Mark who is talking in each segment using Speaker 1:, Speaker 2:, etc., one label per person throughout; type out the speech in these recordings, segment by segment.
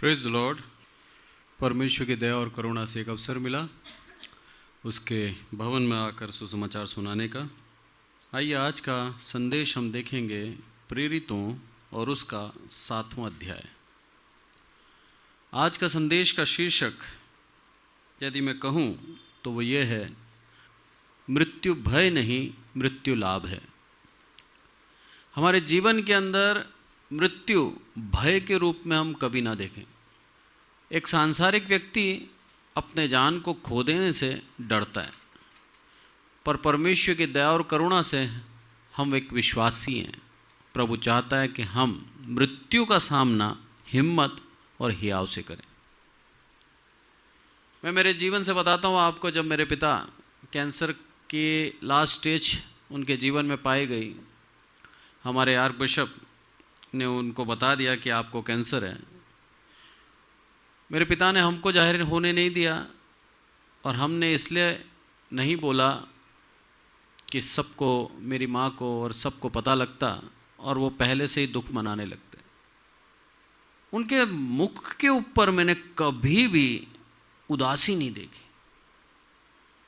Speaker 1: Praise the Lord. परमेश्वर की दया और करुणा से एक अवसर मिला उसके भवन में आकर सुसमाचार सुनाने का। आइए आज का संदेश हम देखेंगे प्रेरितों और उसका 7वां अध्याय। आज का संदेश का शीर्षक यदि मैं कहूँ तो वो ये है, मृत्यु भय नहीं मृत्यु लाभ है। हमारे जीवन के अंदर मृत्यु भय के रूप में हम कभी ना देखें। एक सांसारिक व्यक्ति अपने जान को खो देने से डरता है, पर परमेश्वर की दया और करुणा से हम एक विश्वासी हैं। प्रभु चाहता है कि हम मृत्यु का सामना हिम्मत और हियाव से करें। मैं मेरे जीवन से बताता हूँ आपको। जब मेरे पिता कैंसर के लास्ट स्टेज उनके जीवन में पाई गई, हमारे आर्क बिशप ने उनको बता दिया कि आपको कैंसर है। मेरे पिता ने हमको जाहिर होने नहीं दिया, और हमने इसलिए नहीं बोला कि सबको, मेरी माँ को और सबको पता लगता और वो पहले से ही दुख मनाने लगते। उनके मुख के ऊपर मैंने कभी भी उदासी नहीं देखी।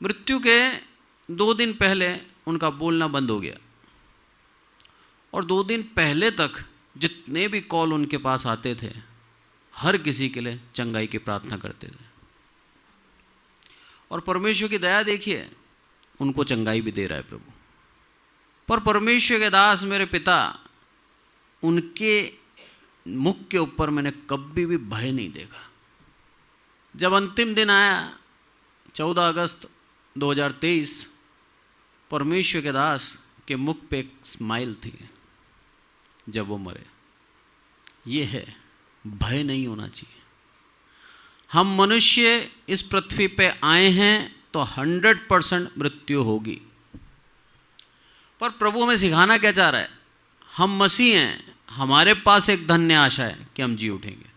Speaker 1: मृत्यु के 2 दिन पहले उनका बोलना बंद हो गया, और 2 दिन पहले तक जितने भी कॉल उनके पास आते थे, हर किसी के लिए चंगाई की प्रार्थना करते थे। और परमेश्वर की दया देखिए, उनको चंगाई भी दे रहा है प्रभु। पर परमेश्वर के दास मेरे पिता, उनके मुख के ऊपर मैंने कभी भी भय नहीं देखा। जब अंतिम दिन आया 14 अगस्त 2023, परमेश्वर के दास के मुख पे एक स्माइल थी जब वो मरे। ये है, भय नहीं होना चाहिए। हम मनुष्य इस पृथ्वी पे आए हैं तो 100% मृत्यु होगी। पर प्रभु हमें सिखाना क्या चाह रहा है? हम मसीह हैं, हमारे पास एक धन्य आशा है कि हम जी उठेंगे।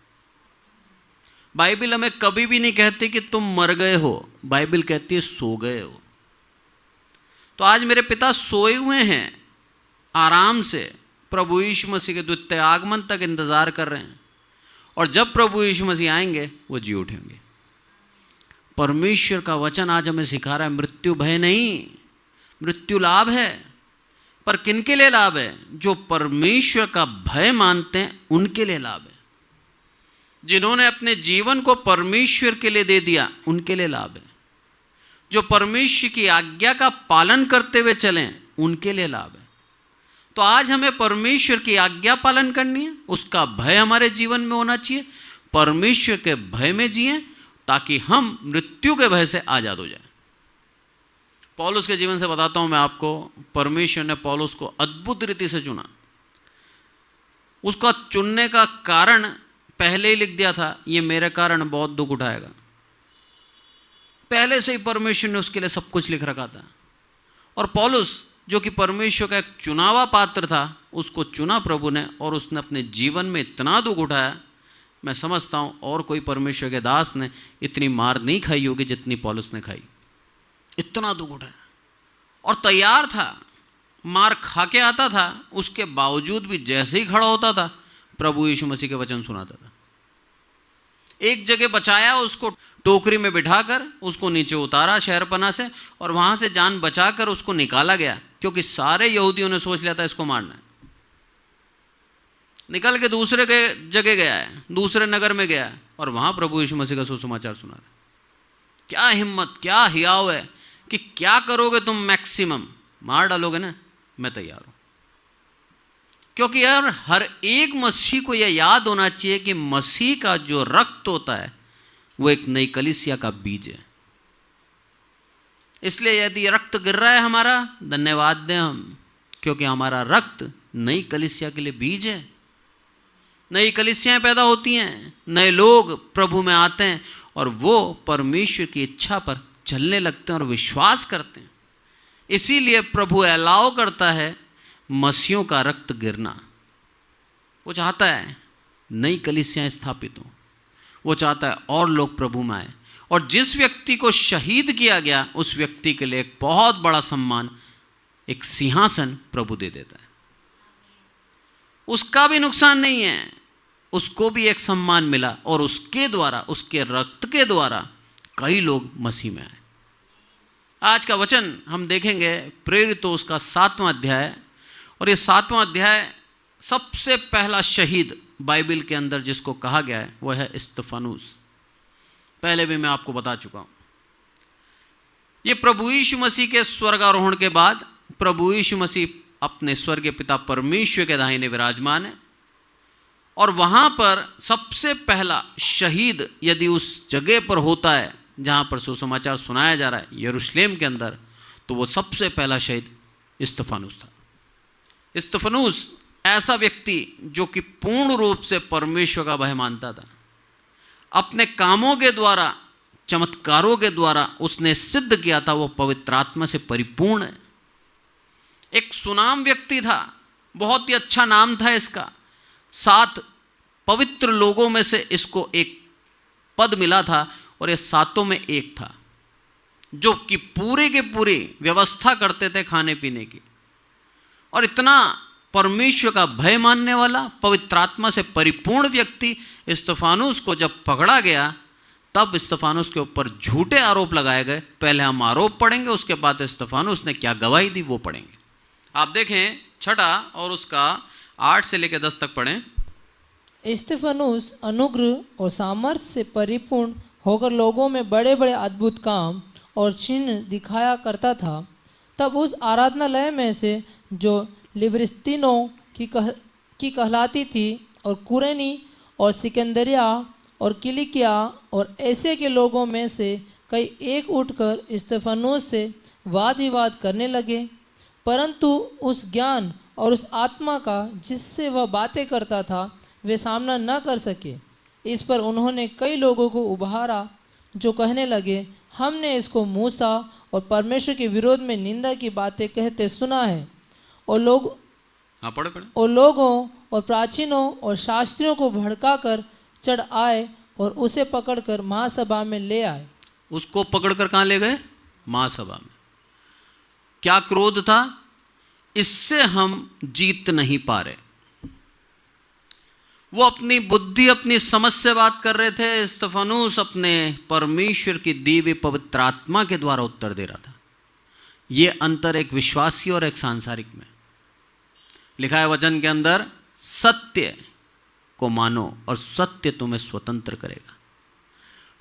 Speaker 1: बाइबल हमें कभी भी नहीं कहती कि तुम मर गए हो, बाइबल कहती है सो गए हो। तो आज मेरे पिता सोए हुए हैं, आराम से प्रभु यीशु मसीह के द्वितीय आगमन तक इंतजार कर रहे हैं, और जब प्रभु यीशु मसीह आएंगे वो जी उठेंगे। परमेश्वर का वचन आज हमें सिखा रहा है, मृत्यु भय नहीं मृत्यु लाभ है। पर किनके लिए लाभ है? जो परमेश्वर का भय मानते हैं उनके लिए लाभ है। जिन्होंने अपने जीवन को परमेश्वर के लिए दे दिया उनके लिए लाभ है। जो परमेश्वर की आज्ञा का पालन करते हुए चलें उनके लिए लाभ है। तो आज हमें परमेश्वर की आज्ञा पालन करनी है, उसका भय हमारे जीवन में होना चाहिए। परमेश्वर के भय में जिए ताकि हम मृत्यु के भय से आजाद हो जाएं। पौलुस के जीवन से बताता हूं मैं आपको। परमेश्वर ने पौलुस को अद्भुत रीति से चुना। उसका चुनने का कारण पहले ही लिख दिया था, ये मेरे कारण बहुत दुख उठाएगा। पहले से ही परमेश्वर ने उसके लिए सब कुछ लिख रखा था। और पौलुस जो कि परमेश्वर का एक चुनावा पात्र था, उसको चुना प्रभु ने, और उसने अपने जीवन में इतना दुख उठाया। मैं समझता हूँ और कोई परमेश्वर के दास ने इतनी मार नहीं खाई होगी जितनी पौलुस ने खाई। इतना दुख उठाया, और तैयार था, मार खा के आता था। उसके बावजूद भी जैसे ही खड़ा होता था, प्रभु यीशु मसीह के वचन सुनाता था। एक जगह बचाया, उसको टोकरी में बिठाकर उसको नीचे उतारा शहरपना से, और वहां से जान बचाकर उसको निकाला गया, क्योंकि सारे यहूदियों ने सोच लिया था इसको मारना है। निकल के दूसरे जगह गया है, दूसरे नगर में गया है, और वहां प्रभु यीशु मसीह का सुसमाचार सुना रहा है। क्या हिम्मत, क्या हियाव है कि क्या करोगे तुम? मैक्सिमम मार डालोगे ना, मैं तैयार हूं। क्योंकि यार हर एक मसीह को यह याद होना चाहिए कि मसीह का जो रक्त होता है वो एक नई कलीसिया का बीज है। इसलिए यदि रक्त गिर रहा है हमारा, धन्यवाद दें हम, क्योंकि हमारा रक्त नई कलीसिया के लिए बीज है। नई कलीसियाएं पैदा होती हैं, नए लोग प्रभु में आते हैं, और वो परमेश्वर की इच्छा पर चलने लगते हैं और विश्वास करते हैं। इसीलिए प्रभु अलाउ करता है मसीहों का रक्त गिरना। वो चाहता है नई कलीसियाएं स्थापित हों, वो चाहता है और लोग प्रभु में आए। और जिस व्यक्ति को शहीद किया गया, उस व्यक्ति के लिए एक बहुत बड़ा सम्मान, एक सिंहासन प्रभु दे देता है। उसका भी नुकसान नहीं है, उसको भी एक सम्मान मिला और उसके द्वारा, उसके रक्त के द्वारा कई लोग मसीह में आए। आज का वचन हम देखेंगे प्रेरितों उसका 7वां अध्याय, और ये 7वां अध्याय सबसे पहला शहीद बाइबल के अंदर जिसको कहा गया है वह है स्तिफनुस। पहले भी मैं आपको बता चुका हूं, ये प्रभु यीशु मसीह के स्वर्गारोहण के बाद प्रभु यीशु मसीह अपने स्वर्गीय पिता परमेश्वर के दाहिने विराजमान है, और वहां पर सबसे पहला शहीद यदि उस जगह पर होता है जहां पर सुसमाचार सुनाया जा रहा है यरूशलेम के अंदर, तो वो सबसे पहला शहीद स्तिफनुस था। स्तिफनुस ऐसा व्यक्ति जो कि पूर्ण रूप से परमेश्वर का भय मानता था, अपने कामों के द्वारा, चमत्कारों के द्वारा उसने सिद्ध किया था वो पवित्र आत्मा से परिपूर्ण है। एक सुनाम व्यक्ति था, बहुत ही अच्छा नाम था इसका। 7 पवित्र लोगों में से इसको एक पद मिला था, और ये 7 में एक था जो कि पूरे के पूरी व्यवस्था करते थे खाने पीने की। और इतना परमेश्वर का भय मानने वाला, पवित्र आत्मा से परिपूर्ण व्यक्ति स्तिफनुस को जब पकड़ा गया, तब स्तिफनुस के ऊपर झूठे आरोप लगाए गए। पहले हम आरोप पढ़ेंगे, उसके बाद स्तिफनुस ने क्या गवाही दी वो पढ़ेंगे। आप देखें 6 और उसका 8 से लेकर 10 तक पढ़ें।
Speaker 2: स्तिफनुस अनुग्रह और सामर्थ्य से परिपूर्ण होकर लोगों में बड़े बड़े अद्भुत काम और चिन्ह दिखाया करता था। तब उस आराधनालय में से जो लिब्रिस्तीनों की कहलाती थी, और कुरेनी और सिकंदरिया और किलिकिया और एशिया के लोगों में से कई एक उठकर स्तिफनुस से वाद विवाद करने लगे, परंतु उस ज्ञान और उस आत्मा का जिससे वह बातें करता था वे सामना न कर सके। इस पर उन्होंने कई लोगों को उभारा जो कहने लगे, हमने इसको मूसा और परमेश्वर के विरोध में निंदा की बातें कहते सुना है। और लोगों और प्राचीनों और शास्त्रियों को भड़काकर चढ़ आए और उसे पकड़कर महासभा में ले आए।
Speaker 1: उसको पकड़कर कहाँ ले गए? महासभा में। क्या क्रोध था? इससे हम जीत नहीं पा रहे। वो अपनी बुद्धि, अपनी समझ से बात कर रहे थे, स्तिफनुस अपने परमेश्वर की दी हुई पवित्र आत्मा के द्वारा उत्तर दे रहा था। ये अंतर एक विश्वासी और एक सांसारिक में लिखा है वचन के अंदर, सत्य को मानो और सत्य तुम्हें स्वतंत्र करेगा।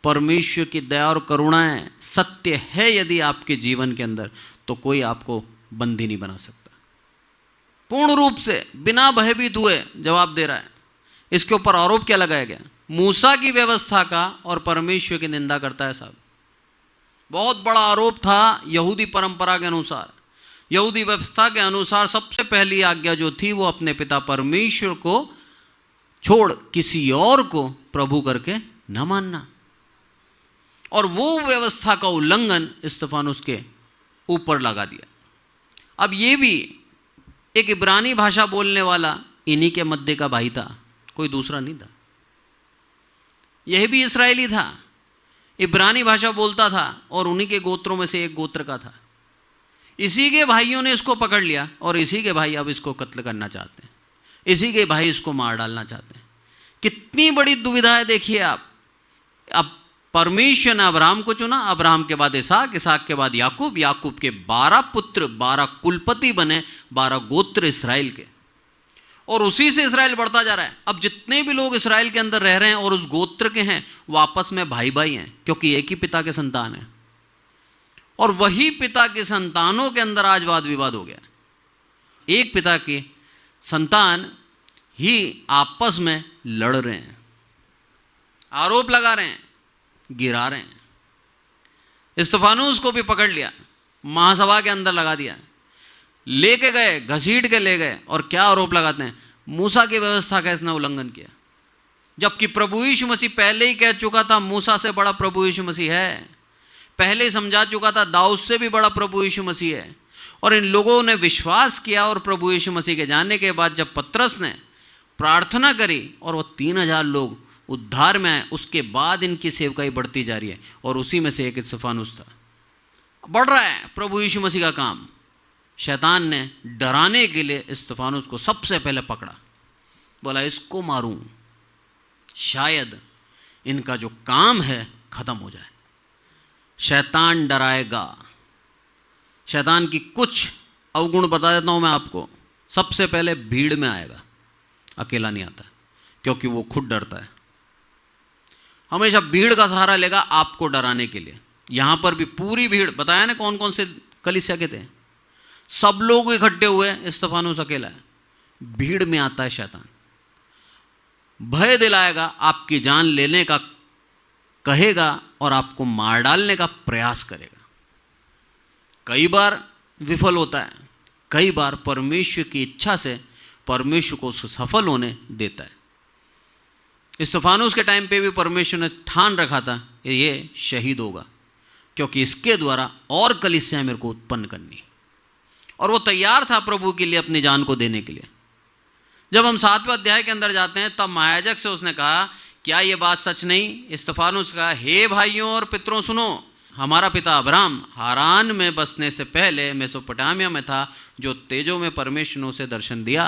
Speaker 1: परमेश्वर की दया और करुणाएं सत्य है यदि आपके जीवन के अंदर, तो कोई आपको बंदी नहीं बना सकता। पूर्ण रूप से बिना भयभीत हुए जवाब दे रहा है। इसके ऊपर आरोप क्या लगाया गया? मूसा की व्यवस्था का और परमेश्वर की निंदा करता है साहब। बहुत बड़ा आरोप था। यहूदी परंपरा के अनुसार, यहूदी व्यवस्था के अनुसार सबसे पहली आज्ञा जो थी वो अपने पिता परमेश्वर को छोड़ किसी और को प्रभु करके न मानना, और वो व्यवस्था का उल्लंघन स्तिफनुस के ऊपर लगा दिया। अब ये भी एक इब्रानी भाषा बोलने वाला इन्हीं के मध्य का भाई था, कोई दूसरा नहीं था। यह भी इस्राएली था, इब्रानी भाषा बोलता था और उन्हीं के गोत्रों में से एक गोत्र का था। इसी के भाइयों ने इसको पकड़ लिया और इसी के भाई अब इसको कत्ल करना चाहते हैं, इसी के भाई इसको मार डालना चाहते हैं। कितनी बड़ी दुविधा है देखिए आप। अब परमेश्वर ने अब्राहम को चुना, अब्राहम के बाद इसहाक, इसहाक के बाद याकूब, याकूब के 12 पुत्र, 12 कुलपति बने, 12 गोत्र इसराइल के, और उसी से इसराइल बढ़ता जा रहा है। अब जितने भी लोग इसराइल के अंदर रह रहे हैं और उस गोत्र के हैं, वो आपस में भाई भाई हैं, क्योंकि एक ही पिता के संतान हैं। और वही पिता के संतानों के अंदर आज वाद विवाद हो गया। एक पिता के संतान ही आपस में लड़ रहे हैं, आरोप लगा रहे हैं, गिरा रहे हैं। स्तिफनुस को भी पकड़ लिया, महासभा के अंदर लगा दिया, लेके गए, घसीट के ले गए, और क्या आरोप लगाते हैं? मूसा की व्यवस्था का इसने उल्लंघन किया। जबकि प्रभु यीशु मसीह पहले ही कह चुका था मूसा से बड़ा प्रभु यीशु मसीह है, पहले ही समझा चुका था दाऊद से भी बड़ा प्रभु यीशु मसीह है। और इन लोगों ने विश्वास किया, और प्रभु यीशु मसीह के जाने के बाद जब पतरस ने प्रार्थना करी और वो 3000 लोग उद्धार में आए, उसके बाद इनकी सेवकाई बढ़ती जा रही है। और उसी में से एक स्तिफनुस था। बढ़ रहा है प्रभु यीशु मसीह का काम। शैतान ने डराने के लिए स्तिफनुस को सबसे पहले पकड़ा, बोला इसको मारूं, शायद इनका जो काम है खत्म हो जाए। शैतान डराएगा। शैतान की कुछ अवगुण बता देता हूं मैं आपको। सबसे पहले भीड़ में आएगा, अकेला नहीं आता, क्योंकि वो खुद डरता है। हमेशा भीड़ का सहारा लेगा आपको डराने के लिए। यहां पर भी पूरी भीड़, बताया ना कौन कौन से कलीसिया के थे, सब लोग इकट्ठे हुए, स्तेफानोस अकेला है। भीड़ में आता है शैतान, भय दिलाएगा, आपकी जान लेने का कहेगा और आपको मार डालने का प्रयास करेगा। कई बार विफल होता है, कई बार परमेश्वर की इच्छा से परमेश्वर को सफल होने देता है। स्तेफानोस के टाइम पे भी परमेश्वर ने ठान रखा था ये शहीद होगा, क्योंकि इसके द्वारा और कलीसिया मेरे को उत्पन्न करनी, और वो तैयार था प्रभु के लिए अपनी जान को देने के लिए। जब हम 7वें अध्याय के अंदर जाते हैं, तब महायाजक से उसने कहा, क्या ये बात सच नहीं? स्तेफानोस कहा, हे भाइयों और पितरों सुनो, हमारा पिता अब्राहम हारान में बसने से पहले मेसोपोटामिया में था, जो तेजों में परमेश्वर ने उसे दर्शन दिया।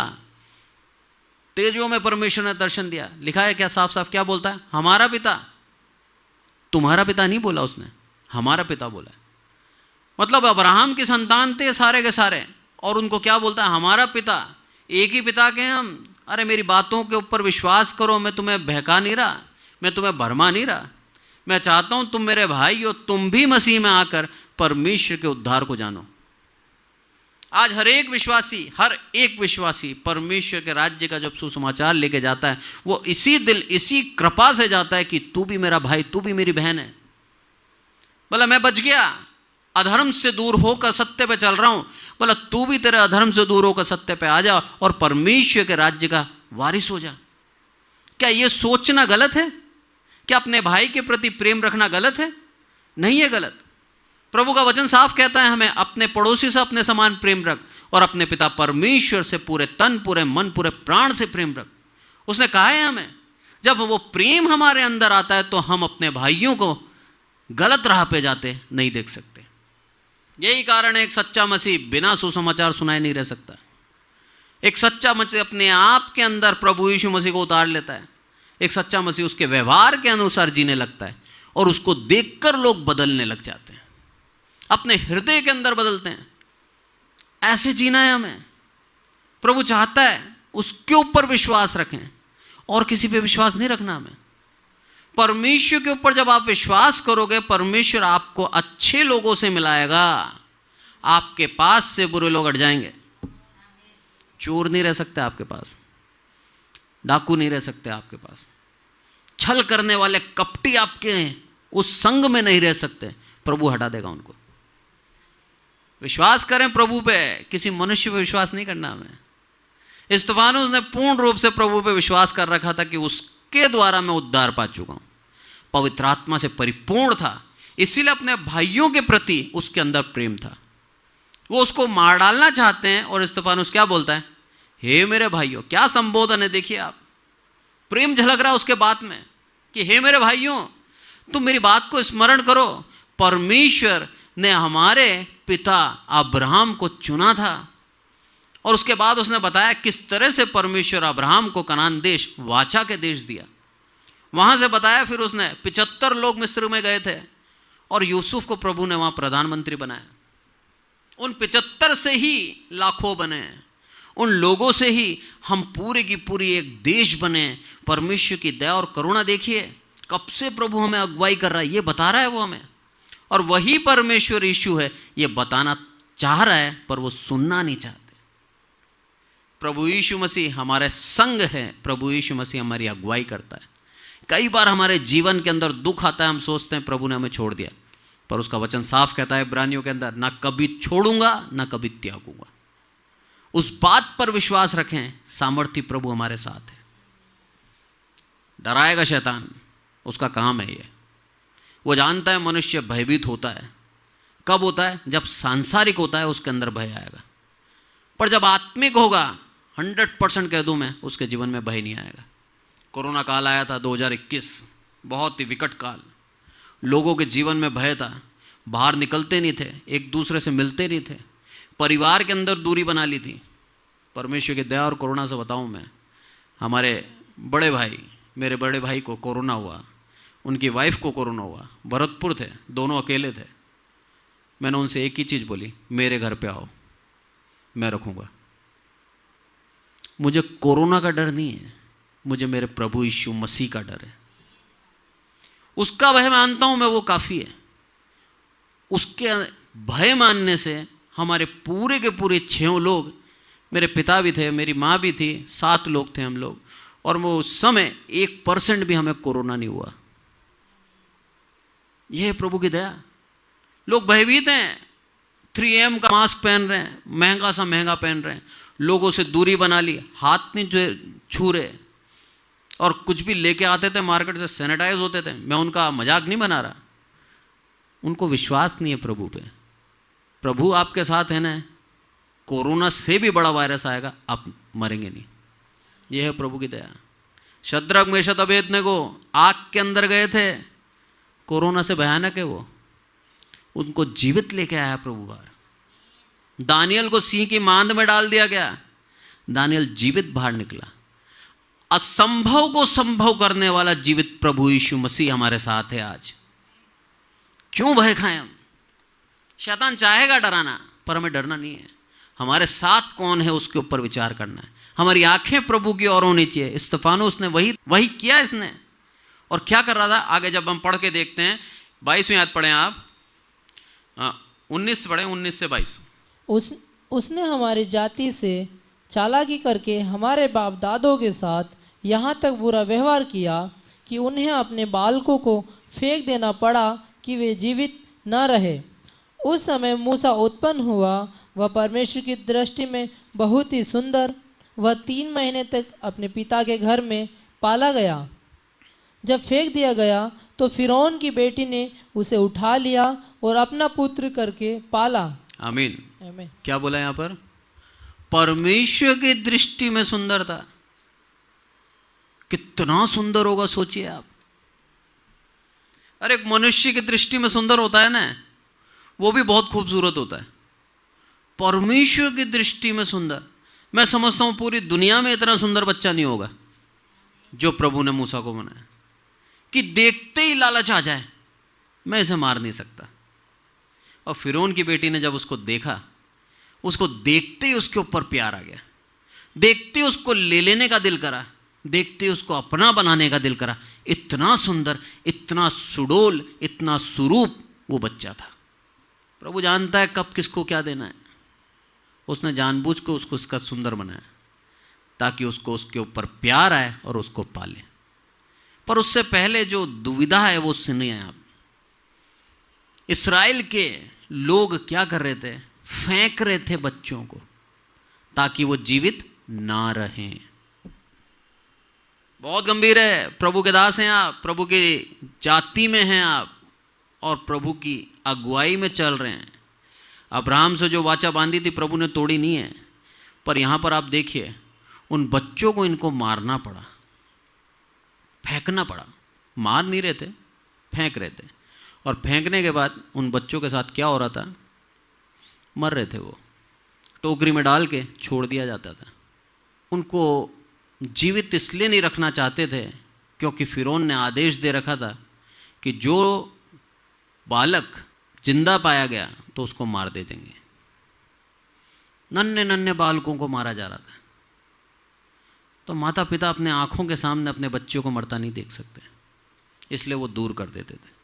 Speaker 1: तेजों में परमेश्वर ने दर्शन दिया, लिखा है क्या? साफ साफ क्या बोलता है? हमारा पिता। तुम्हारा पिता नहीं बोला उसने, हमारा पिता बोला। मतलब अब्राहम की संतान थे सारे के सारे, और उनको क्या बोलता है? हमारा पिता। एक ही पिता के हम। अरे मेरी बातों के ऊपर विश्वास करो, मैं तुम्हें बहका नहीं रहा, मैं तुम्हें भरमा नहीं रहा। मैं चाहता हूं तुम मेरे भाई हो, तुम भी मसीह में आकर परमेश्वर के उद्धार को जानो। आज हर एक विश्वासी परमेश्वर के राज्य का जब सुसमाचार लेके जाता है, वो इसी दिल, इसी कृपा से जाता है कि तू भी मेरा भाई, तू भी मेरी बहन है। बोला मैं बच गया, अधर्म से दूर होकर सत्य पे चल रहा हूं। बोला तू भी तेरे अधर्म से दूर होकर सत्य पे आ जा और परमेश्वर के राज्य का वारिस हो जा। क्या ये सोचना गलत है? क्या अपने भाई के प्रति प्रेम रखना गलत है? नहीं है गलत। प्रभु का वचन साफ कहता है हमें, अपने पड़ोसी से अपने समान प्रेम रख, और अपने पिता परमेश्वर से पूरे तन, पूरे मन, पूरे प्राण से प्रेम रख। उसने कहा है हमें, जब वो प्रेम हमारे अंदर आता है तो हम अपने भाइयों को गलत राह पे जाते नहीं देख सकते। यही कारण है एक सच्चा मसीह बिना सुसमाचार सुनाए नहीं रह सकता। एक सच्चा मसीह अपने आप के अंदर प्रभु यीशु मसीह को उतार लेता है। एक सच्चा मसीह उसके व्यवहार के अनुसार जीने लगता है, और उसको देखकर लोग बदलने लग जाते हैं, अपने हृदय के अंदर बदलते हैं। ऐसे जीना है हमें। प्रभु चाहता है उसके ऊपर विश्वास रखें, और किसी पे विश्वास नहीं रखना हमें। परमेश्वर के ऊपर जब आप विश्वास करोगे, परमेश्वर आपको अच्छे लोगों से मिलाएगा। आपके पास से बुरे लोग हट जाएंगे। चोर नहीं रह सकते आपके पास, डाकू नहीं रह सकते आपके पास, छल करने वाले कपटी आपके उस संग में नहीं रह सकते। प्रभु हटा देगा उनको। विश्वास करें प्रभु पे, किसी मनुष्य पे विश्वास नहीं करना हमें। स्तेफानोस ने पूर्ण रूप से प्रभु पे विश्वास कर रखा था कि उसके द्वारा मैं उद्धार पा चुका हूं। पवित्र आत्मा से परिपूर्ण था, इसीलिए अपने भाइयों के प्रति उसके अंदर प्रेम था। वो उसको मार डालना चाहते हैं, और स्तेफानोस क्या बोलता है? हे मेरे भाइयों। क्या संबोधन है, देखिए आप। प्रेम झलक रहा उसके बात में कि हे मेरे भाइयों, तुम मेरी बात को स्मरण करो। परमेश्वर ने हमारे पिता अब्राहम को चुना था, और उसके बाद उसने बताया किस तरह से परमेश्वर अब्राहम को कनान देश, वाचा के देश दिया। वहां से बताया फिर उसने 75 लोग मिस्र में गए थे, और यूसुफ को प्रभु ने वहां प्रधानमंत्री बनाया। उन 75 से ही लाखों बने, उन लोगों से ही हम पूरी की पूरी एक देश बने। परमेश्वर की दया और करुणा देखिए, कब से प्रभु हमें अगुवाई कर रहा है, ये बता रहा है वो हमें। और वही परमेश्वर यीशु है, ये बताना चाह रहा है, पर वो सुनना नहीं चाहते। प्रभु यीशु मसीह हमारे संग है, प्रभु यीशु मसीह हमारी अगुवाई करता है। कई बार हमारे जीवन के अंदर दुख आता है, हम सोचते हैं प्रभु ने हमें छोड़ दिया, पर उसका वचन साफ कहता है इब्रानियों के अंदर, ना कभी छोड़ूंगा ना कभी त्यागूंगा। उस बात पर विश्वास रखें, सामर्थ्य प्रभु हमारे साथ है। डराएगा शैतान, उसका काम है ये। वो जानता है मनुष्य भयभीत होता है। कब होता है? जब सांसारिक होता है उसके अंदर भय आएगा, पर जब आत्मिक होगा 100% कह दूं मैं, उसके जीवन में भय नहीं आएगा। कोरोना काल आया था 2021, बहुत ही विकट काल। लोगों के जीवन में भय था, बाहर निकलते नहीं थे, एक दूसरे से मिलते नहीं थे, परिवार के अंदर दूरी बना ली थी। परमेश्वर की दया और करुणा से बताऊं मैं, हमारे बड़े भाई मेरे बड़े भाई को कोरोना हुआ, उनकी वाइफ को कोरोना हुआ, भरतपुर थे, दोनों अकेले थे। मैंने उनसे एक ही चीज़ बोली, मेरे घर पे आओ, मैं रखूँगा। मुझे कोरोना का डर नहीं है, मुझे मेरे प्रभु यीशु मसीह का डर है। उसका भय मानता हूँ मैं, वो काफ़ी है। उसके भय मानने से हमारे पूरे के पूरे 6 लोग, मेरे पिता भी थे, मेरी माँ भी थी, 7 लोग थे हम लोग, और वो उस समय 1% भी हमें कोरोना नहीं हुआ। यह है प्रभु की दया। लोग भयभीत हैं, 3M का मास्क पहन रहे हैं, महंगा सा महंगा पहन रहे हैं, लोगों से दूरी बना ली, हाथ नहीं छू रहे, और कुछ भी लेके आते थे मार्केट से सैनिटाइज होते थे। मैं उनका मजाक नहीं बना रहा, उनको विश्वास नहीं है प्रभु पे। प्रभु आपके साथ है ना, कोरोना से भी बड़ा वायरस आएगा, आप मरेंगे नहीं। यह है प्रभु की दया। शद्रक मेशक अबेदनगो आग के अंदर गए थे, कोरोना से भयानक है वो, उनको जीवित लेके आया प्रभु बाहर। दानियल को सिंह की मांद में डाल दिया गया, दानियल जीवित बाहर निकला। असंभव को संभव करने वाला जीवित प्रभु यीशु मसीह हमारे साथ है आज। क्यों भय खाएं हम? शैतान चाहेगा डराना, पर हमें डरना नहीं है। हमारे साथ कौन है उसके ऊपर विचार करना है। हमारी आंखें प्रभु की ओर होनी चाहिए। स्तिफानुस ने वही किया इसने। और क्या कर रहा था, आगे जब हम पढ़ के देखते हैं, 22वीं आयत पढ़ें आप, 19 पढ़ें, 19 से 22।
Speaker 2: उसने हमारी जाति से चालाकी करके हमारे बाप दादों के साथ यहाँ तक बुरा व्यवहार किया कि उन्हें अपने बालकों को फेंक देना पड़ा कि वे जीवित न रहे। उस समय मूसा उत्पन्न हुआ, वह परमेश्वर की दृष्टि में बहुत ही सुंदर। वह 3 महीने तक अपने पिता के घर में पाला गया। जब फेंक दिया गया तो फिरौन की बेटी ने उसे उठा लिया और अपना पुत्र करके पाला।
Speaker 1: आमीन।
Speaker 2: आमीन।
Speaker 1: क्या बोला यहाँ पर? परमेश्वर की दृष्टि में सुंदर था। कितना सुंदर होगा सोचिए आप। अरे एक मनुष्य की दृष्टि में सुंदर होता है ना, वो भी बहुत खूबसूरत होता है। परमेश्वर की दृष्टि में सुंदर, मैं समझता हूं पूरी दुनिया में इतना सुंदर बच्चा नहीं होगा जो प्रभु ने मूसा को बनाया, कि देखते ही लालच आ जाए, मैं इसे मार नहीं सकता। और फिरौन की बेटी ने जब उसको देखा, उसको देखते ही उसके ऊपर प्यार आ गया, देखते ही उसको ले लेने का दिल करा, देखते ही उसको अपना बनाने का दिल करा। इतना सुंदर, इतना सुडोल, इतना सुरूप वो बच्चा था। प्रभु जानता है कब किसको क्या देना है। उसने जानबूझ के उसको इसका सुंदर बनाया ताकि उसको उसके ऊपर प्यार आए और उसको पाले। पर उससे पहले जो दुविधा है वो सुनिए आप। इस्राएल के लोग क्या कर रहे थे? फेंक रहे थे बच्चों को ताकि वो जीवित ना रहें। बहुत गंभीर है। प्रभु के दास हैं आप, प्रभु की जाति में हैं आप, और प्रभु की अगुवाई में चल रहे हैं। अब्राहम से जो वाचा बांधी थी प्रभु ने तोड़ी नहीं है। पर यहाँ पर आप देखिए, उन बच्चों को इनको मारना पड़ा, फेंकना पड़ा। मार नहीं रहे थे, फेंक रहे थे। और फेंकने के बाद उन बच्चों के साथ क्या हो रहा था? मर रहे थे वो। टोकरी में डाल के छोड़ दिया जाता था। उनको जीवित इसलिए नहीं रखना चाहते थे क्योंकि फिरौन ने आदेश दे रखा था कि जो बालक जिंदा पाया गया तो उसको मार दे देंगे। नन्हे नन्हे बालकों को मारा जा रहा था। तो माता पिता अपने आंखों के सामने अपने बच्चों को मरता नहीं देख सकते, इसलिए वो दूर कर देते थे।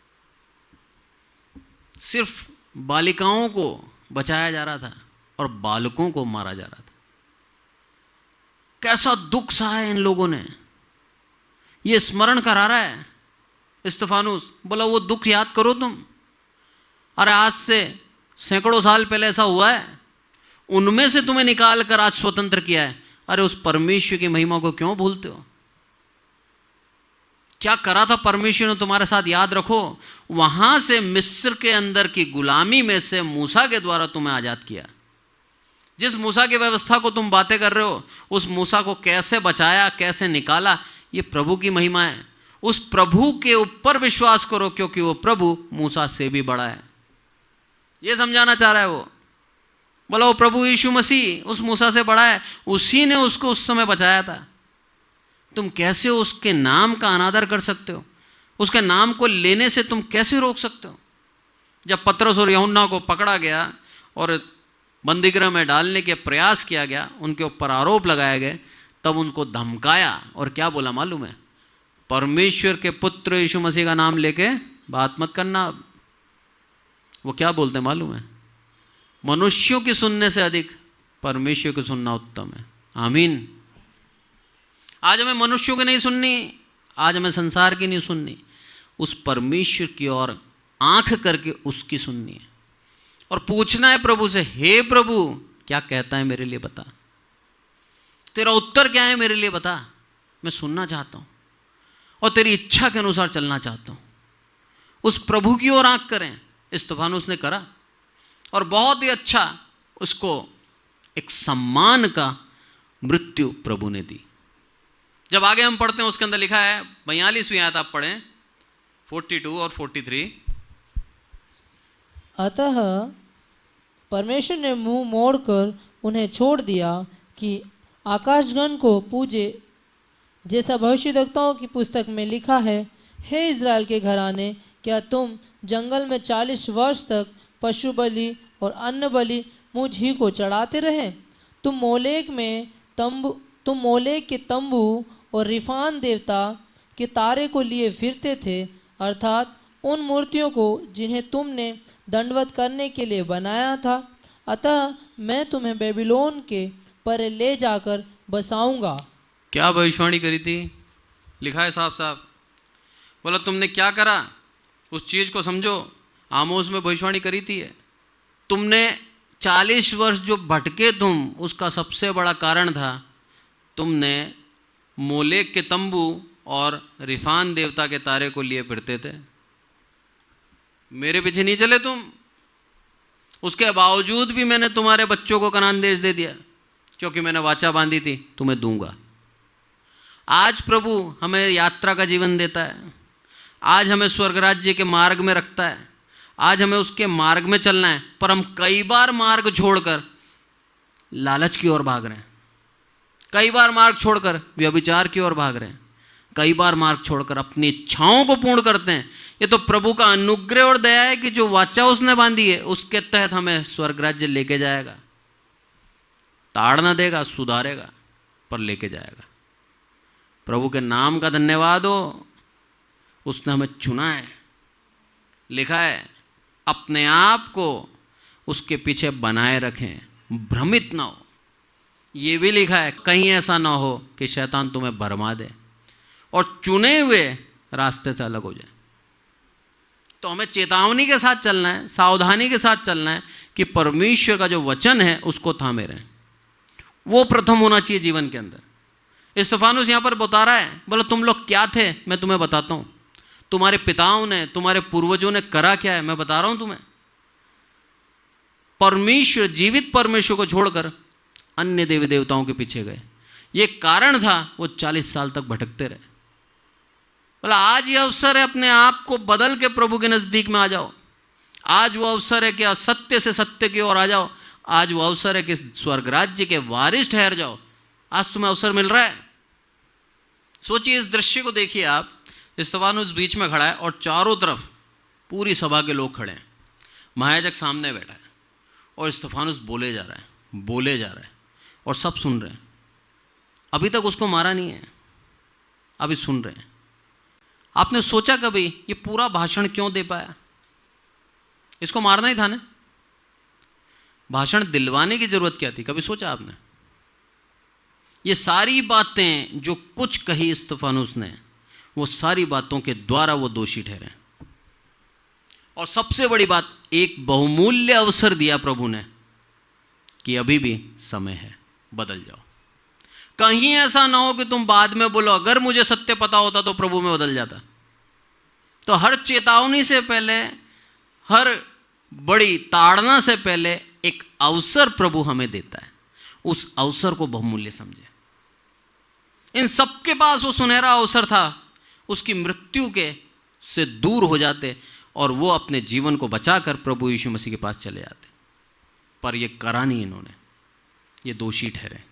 Speaker 1: सिर्फ बालिकाओं को बचाया जा रहा था और बालकों को मारा जा रहा था। कैसा दुख सहा है इन लोगों ने। ये स्मरण करा रहा है स्तिफानुस, बोला वो दुख याद करो तुम। अरे आज से सैकड़ों साल पहले ऐसा हुआ है, उनमें से तुम्हें निकाल कर आज स्वतंत्र किया है। अरे उस परमेश्वर की महिमा को क्यों भूलते हो? क्या करा था परमेश्वर ने तुम्हारे साथ, याद रखो। वहां से मिस्र के अंदर की गुलामी में से मूसा के द्वारा तुम्हें आजाद किया। जिस मूसा की व्यवस्था को तुम बातें कर रहे हो, उस मूसा को कैसे बचाया, कैसे निकाला, ये प्रभु की महिमा है। उस प्रभु के ऊपर विश्वास करो क्योंकि वो प्रभु मूसा से भी बड़ा है। ये समझाना चाह रहा है वो। बोला वो प्रभु यीशु मसीह उस मूसा से बड़ा है, उसी ने उसको उस समय बचाया था। तुम कैसे उसके नाम का अनादर कर सकते हो? उसके नाम को लेने से तुम कैसे रोक सकते हो? जब पतरस और यूहन्ना को पकड़ा गया और बंदीगृह में डालने के प्रयास किया गया, उनके ऊपर आरोप लगाए गए, तब उनको धमकाया और क्या बोला मालूम है? परमेश्वर के पुत्र यीशु मसीह का नाम लेके बात मत करना। वो क्या बोलते मालूम है? मनुष्यों की सुनने से अधिक परमेश्वर की सुनना उत्तम है। आमीन। आज हमें मनुष्यों की नहीं सुननी, आज हमें संसार की नहीं सुननी, उस परमेश्वर की ओर आंख करके उसकी सुननी है और पूछना है प्रभु से, हे प्रभु क्या कहता है मेरे लिए बता, तेरा उत्तर क्या है मेरे लिए बता, मैं सुनना चाहता हूँ और तेरी इच्छा के अनुसार चलना चाहता हूँ। उस प्रभु की ओर आंख करें। स्तिफानुस ने करा और बहुत ही अच्छा उसको एक सम्मान का मृत्यु प्रभु ने दी। जब आगे हम पढ़ते हैं उसके अंदर लिखा है 42वीं आयत आप पढ़ें, 42 और 43।
Speaker 2: अतः परमेश्वर ने मुंह मोड़कर उन्हें छोड़ दिया कि आकाशगण को पूजे, जैसा भविष्यद्वक्ताओं की पुस्तक में लिखा है, हे इज़राइल के घराने, क्या तुम जंगल में 40 वर्ष तक पशु बलि और अन्न बलि मुझ ही को चढ़ाते रहे? तुम मोलेक के तंबू और रिफान देवता के तारे को लिए फिरते थे, अर्थात उन मूर्तियों को जिन्हें तुमने दंडवत करने के लिए बनाया था। अतः मैं तुम्हें बेबीलोन के परे ले जाकर बसाऊंगा।
Speaker 1: क्या भविष्यवाणी करी थी? लिखा है साफ साफ, बोला तुमने क्या करा उस चीज को समझो। आमोस में भविष्यवाणी करी थी, तुमने 40 वर्ष जो भटके तुम, उसका सबसे बड़ा कारण था तुमने मोलेक के तंबू और रिफान देवता के तारे को लिए फिरते थे। मेरे पीछे नहीं चले तुम। उसके बावजूद भी मैंने तुम्हारे बच्चों को कनान देश दे दिया, क्योंकि मैंने वाचा बांधी थी तुम्हें दूंगा। आज प्रभु हमें यात्रा का जीवन देता है, आज हमें स्वर्ग राज्य के मार्ग में रखता है, आज हमें उसके मार्ग में चलना है, पर हम कई बार मार्ग छोड़कर लालच की ओर भाग रहे हैं, कई बार मार्ग छोड़कर व्यभिचार की ओर भाग रहे हैं, कई बार मार्ग छोड़कर अपनी इच्छाओं को पूर्ण करते हैं। ये तो प्रभु का अनुग्रह और दया है कि जो वाचा उसने बांधी है उसके तहत हमें स्वर्ग राज्य लेके जाएगा। ताड़ ना देगा, सुधारेगा, पर लेके जाएगा। प्रभु के नाम का धन्यवाद हो, उसने हमें चुना है। लिखा है अपने आप को उसके पीछे बनाए रखें, भ्रमित ना हो। ये भी लिखा है कहीं ऐसा ना हो कि शैतान तुम्हें भरमा दे और चुने हुए रास्ते से अलग हो जाए। तो हमें चेतावनी के साथ चलना है, सावधानी के साथ चलना है कि परमेश्वर का जो वचन है उसको थामे रहें। वो प्रथम होना चाहिए जीवन के अंदर। स्तिफानुस यहाँ पर बता रहा है, बोला तुम लोग क्या थे मैं तुम्हें बताता हूँ, तुम्हारे पिताओं ने, तुम्हारे पूर्वजों ने करा क्या है मैं बता रहा हूँ तुम्हें। परमेश्वर, जीवित परमेश्वर को छोड़कर अन्य देवी देवताओं के पीछे गए। ये कारण था वो 40 साल तक भटकते रहे। बोला आज ये अवसर है, अपने आप को बदल के प्रभु के नजदीक में आ जाओ। आज वो अवसर है कि असत्य से सत्य की ओर आ जाओ। आज वो अवसर है कि स्वर्ग राज्य के वारिस ठहर जाओ। आज तुम्हें अवसर मिल रहा है। सोचिए, इस दृश्य को देखिए आप। स्तिफानुस बीच में खड़ा है और चारों तरफ पूरी सभा के लोग खड़े हैं। महायाजक सामने बैठा है और स्तिफानुस बोले जा रहा है, बोले जा रहा है और सब सुन रहे हैं। अभी तक उसको मारा नहीं है, अभी सुन रहे हैं। आपने सोचा कभी ये पूरा भाषण क्यों दे पाया? इसको मारना ही था ना। भाषण दिलवाने की जरूरत क्या थी? कभी सोचा आपने? ये सारी बातें जो कुछ कही स्तिफानुस ने, वो सारी बातों के द्वारा वो दोषी ठहरे। और सबसे बड़ी बात, एक बहुमूल्य अवसर दिया प्रभु ने कि अभी भी समय है, बदल जाओ। कहीं ऐसा ना हो कि तुम बाद में बोलो अगर मुझे सत्य पता होता तो प्रभु में बदल जाता। तो हर चेतावनी से पहले, हर बड़ी ताड़ना से पहले एक अवसर प्रभु हमें देता है। उस अवसर को बहुमूल्य समझे। इन सबके पास वो सुनहरा अवसर था, उसकी मृत्यु के से दूर हो जाते और वो अपने जीवन को बचाकर प्रभु यीशु मसीह के पास चले जाते, पर ये करा नहीं इन्होंने। ये दोषी ठहरे।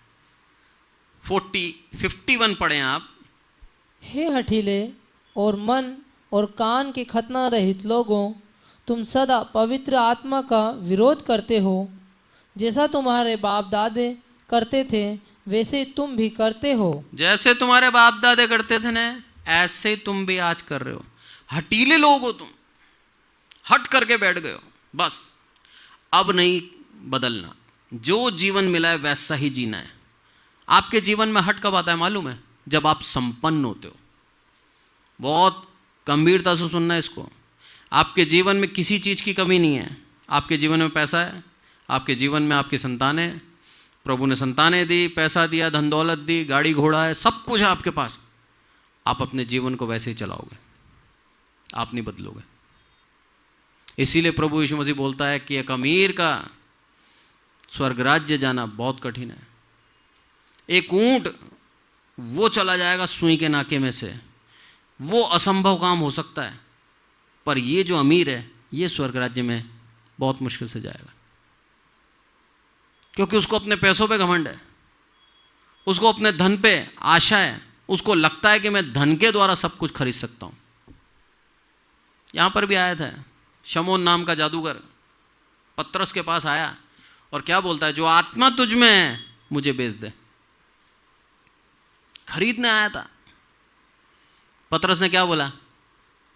Speaker 1: 51 पढ़ें आप,
Speaker 2: हे हठीले और मन और कान के खतना रहित लोगों, तुम सदा पवित्र आत्मा का विरोध करते हो। जैसा तुम्हारे बाप दादे करते थे वैसे तुम भी करते हो।
Speaker 1: जैसे तुम्हारे बाप दादे करते थे ना, ऐसे ही तुम भी आज कर रहे हो। हठीले लोग हो तुम, हट करके बैठ गए हो। बस अब नहीं बदलना, जो जीवन मिला है वैसा ही जीना है। आपके जीवन में हट कब आता है मालूम है? जब आप संपन्न होते हो। बहुत गंभीरता से सुनना इसको। आपके जीवन में किसी चीज़ की कमी नहीं है। आपके जीवन में पैसा है, आपके जीवन में आपकी संतानें, प्रभु ने संतानें दी, पैसा दिया, धन दौलत दी, गाड़ी घोड़ा है, सब कुछ है आपके पास। आप अपने जीवन को वैसे ही चलाओगे, आप नहीं बदलोगे। इसीलिए प्रभु यीशु मसीह बोलता है कि एक अमीर का स्वर्ग राज्य जाना बहुत कठिन है। एक ऊंट वो चला जाएगा सुई के नाके में से, वो असंभव काम हो सकता है, पर ये जो अमीर है ये स्वर्ग राज्य में बहुत मुश्किल से जाएगा, क्योंकि उसको अपने पैसों पे घमंड है, उसको अपने धन पे आशा है, उसको लगता है कि मैं धन के द्वारा सब कुछ खरीद सकता हूँ। यहाँ पर भी आया था, शमौन नाम का जादूगर पतरस के पास आया और क्या बोलता है, जो आत्मा तुझ में है मुझे बेच दे। खरीदने आया था। पतरस ने क्या बोला,